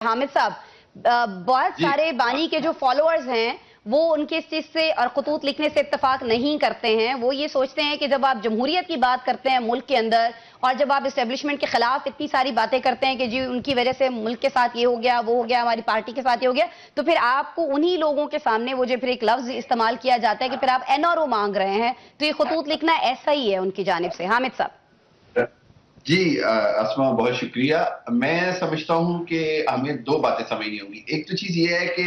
हामिद साहब, बहुत सारे बानी के जो फॉलोअर्स हैं वो उनके इस चीज से और खतूत लिखने से इत्तेफाक नहीं करते हैं। वो ये सोचते हैं कि जब आप जमहूरियत की बात करते हैं मुल्क के अंदर और जब आप इस्टेब्लिशमेंट के खिलाफ इतनी सारी बातें करते हैं कि जी उनकी वजह से मुल्क के साथ ये हो गया, वो हो गया, हमारी पार्टी के साथ ये हो गया, तो फिर आपको उन्हीं लोगों के सामने वो जो फिर एक लफ्ज इस्तेमाल किया जाता है कि फिर आप एनआरओ मांग रहे हैं। तो ये खतूत लिखना ऐसा ही है उनकी जानिब से। हामिद साहब जी अस्मा, बहुत शुक्रिया। मैं समझता हूं कि हमें दो बातें समझनी होंगी। एक तो चीज ये है कि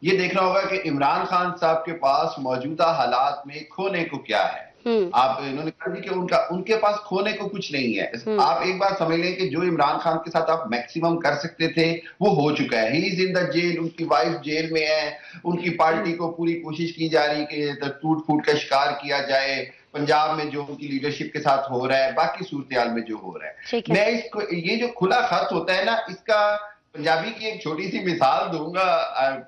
ये देखना होगा कि इमरान खान साहब के पास मौजूदा हालात में खोने को क्या है। आप इन्होंने कहा कि उनके पास खोने को कुछ नहीं है। आप एक बात समझ लें कि जो इमरान खान के साथ आप मैक्सिमम कर सकते थे वो हो चुका है। He is in the jail, उनकी वाइफ जेल में है, उनकी पार्टी को पूरी कोशिश की जा रही कि टूट फूट का शिकार किया जाए। पंजाब में जो उनकी लीडरशिप के साथ हो रहा है, बाकी सूरत में जो हो रहा है, मैं इसको ये जो खुला खत होता है ना, इसका पंजाबी की एक छोटी सी मिसाल दूंगा,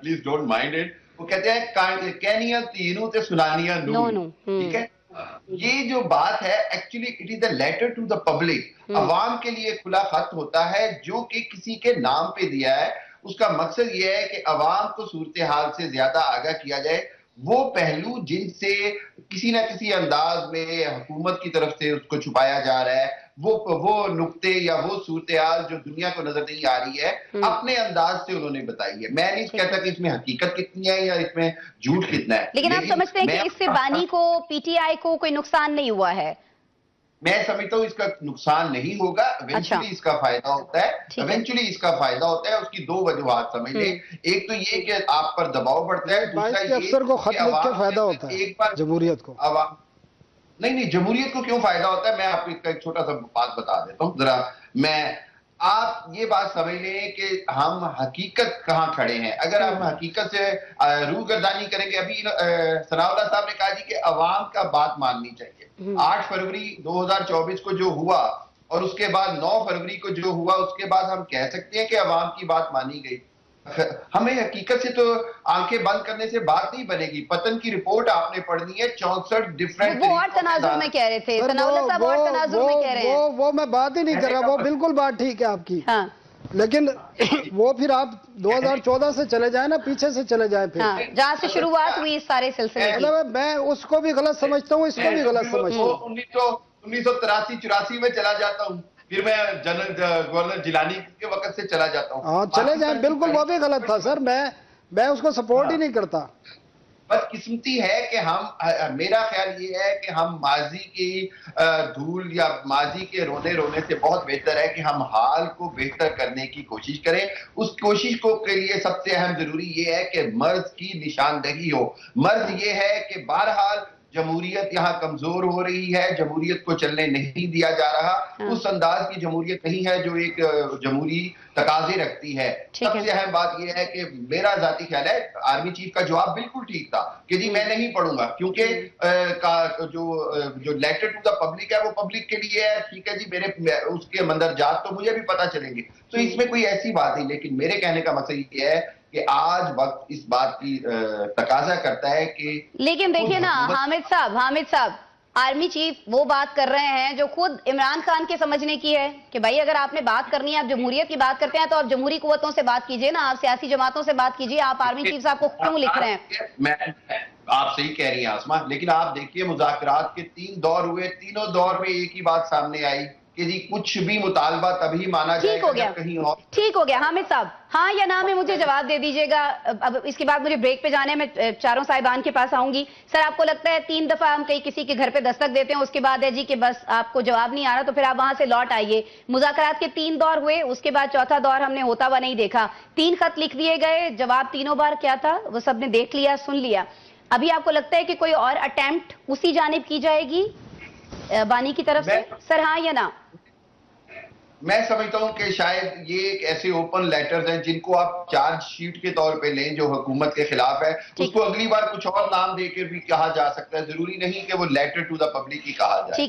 प्लीज डोंट माइंड इट। वो कहते हैं कहनिया तीनों ते सुनानिया नून, ठीक है। ये जो बात है actually it is the letter to the public. अवाम के लिए खुला खत होता है जो कि किसी के नाम पे दिया है। उसका मकसद ये है कि अवाम को सूरत हाल से ज्यादा आगाह किया जाए। वो पहलू जिनसे किसी ना किसी अंदाज में हुकूमत की तरफ से उसको छुपाया जा रहा है, वो नुक्ते या वो सूरत हाल जो दुनिया को नजर नहीं आ रही है, अपने अंदाज से उन्होंने बताई है। मैं नहीं कहता कि इसमें हकीकत कितनी है या इसमें झूठ कितना है, लेकिन आप समझते हैं कि इससे बानी को, पीटीआई को कोई नुकसान नहीं हुआ है? मैं समझता हूँ इसका नुकसान नहीं होगा। इवेंचुअली इसका फायदा होता है, इवेंचुअली इसका फायदा होता है। उसकी दो वजूहात समझ लें। एक तो ये कि आप पर दबाव बढ़ता है, दूसरा ये अफसर को खत लिख के फायदा होता है एक बार जमहूरियत को। नहीं, जमहूरियत को क्यों फायदा होता है, मैं आपको इसका एक छोटा सा बात बता देता हूँ जरा। आप ये बात समझ लें कि हम हकीकत कहां खड़े हैं। अगर हम हकीकत से रूगर्दानी करेंगे, अभी सनाउल्लाह साहब ने कहा जी कि अवाम का बात माननी चाहिए। 8 फरवरी 2024 को जो हुआ और उसके बाद 9 फरवरी को जो हुआ, उसके बाद हम कह सकते हैं कि अवाम की बात मानी गई। हमें हकीकत से तो आंखें बंद करने से बात नहीं बनेगी। पतन की रिपोर्ट आपने पढ़नी है, 64 डिफरेंट। वो और तनाजुर में कह रहे थे सनाउल्लाह साहब, और तनाजुर में कह रहे हैं। वो मैं बात ही नहीं कर रहा, वो बिल्कुल बात ठीक है आपकी। हाँ। लेकिन वो फिर आप 2014 से चले जाए ना, पीछे से चले जाए फिर। हाँ, जहाँ से शुरुआत हुई इस सारे सिलसिले की। मैं उसको भी गलत समझता हूँ, इसको भी गलत समझता हूँ। 1983-84 में चला जाता हूँ, फिर मैं गवर्नर जिलानी के वक्त से चला जाता हूँ। हाँ, चले जाए, बिल्कुल वो भी गलत था सर। मैं उसको सपोर्ट ही नहीं करता। बदकिस्मती है कि मेरा ख्याल ये है कि हम माजी की धूल या माजी के रोने रोने से बहुत बेहतर है कि हम हाल को बेहतर करने की कोशिश करें। उस कोशिश को के लिए सबसे अहम जरूरी ये है कि मर्ज की निशानदही हो। मर्ज ये है कि बहरहाल जमहूरियत यहाँ कमजोर हो रही है, जमहूरियत को चलने नहीं दिया जा रहा। उस अंदाज की जमहूरियत नहीं है जो एक जमहूरी तकाजे रखती है। सबसे अहम बात यह है कि मेरा जाती ख्याल है, आर्मी चीफ का जवाब बिल्कुल ठीक था कि जी मैं नहीं पढ़ूंगा, क्योंकि जो लेटर टू द पब्लिक है वो पब्लिक के लिए है। ठीक है जी, मेरे उसके मंदरजात तो मुझे भी पता चलेंगे, तो इसमें कोई ऐसी बात नहीं। लेकिन मेरे कहने का मकसद ये है कि आज वक्त इस बात की तकाजा करता है कि, लेकिन देखिए ना हामिद साहब, आर्मी चीफ वो बात कर रहे हैं जो खुद इमरान खान के समझने की है कि भाई अगर आपने बात करनी है, आप जमहूरियत की बात करते हैं तो आप जमहूरी कुव्वतों से बात कीजिए ना, आप सियासी जमातों से बात कीजिए। आप आर्मी चीफ साहब को क्यों लिख रहे हैं? आप सही कह रही हैं आसमा, लेकिन आप देखिए मुज़ाकरात के 3 दौर हुए, तीनों दौर में एक ही बात सामने आई कि जी कुछ भी मुतालबा तभी माना जाएगा जब कहीं और। ठीक हो गया हामिद साहब, हाँ या ना में मुझे जवाब दे दीजिएगा। अब इसके बाद मुझे ब्रेक पे जाने में चारों साहिबान के पास आऊंगी। सर, आपको लगता है 3 दफा हम कहीं किसी के घर पे दस्तक देते हैं, उसके बाद है जी कि बस आपको जवाब नहीं आ रहा तो फिर आप वहां से लौट आइए। मुज़ाकरात के 3 दौर हुए, उसके बाद चौथा दौर हमने होता हुआ नहीं देखा। 3 खत लिख दिए गए, जवाब तीनों बार क्या था वो सबने देख लिया, सुन लिया। अभी आपको लगता है कि कोई और अटेम्प्ट उसी जानिब की जाएगी बानी की तरफ से? सर हाँ या ना? मैं समझता हूं कि शायद ये एक ऐसे ओपन लेटर्स हैं जिनको आप चार्जशीट के तौर पे लें जो हुकूमत के खिलाफ है। उसको अगली बार कुछ और नाम देकर भी कहा जा सकता है, जरूरी नहीं कि वो लेटर टू द पब्लिक ही कहा जाए।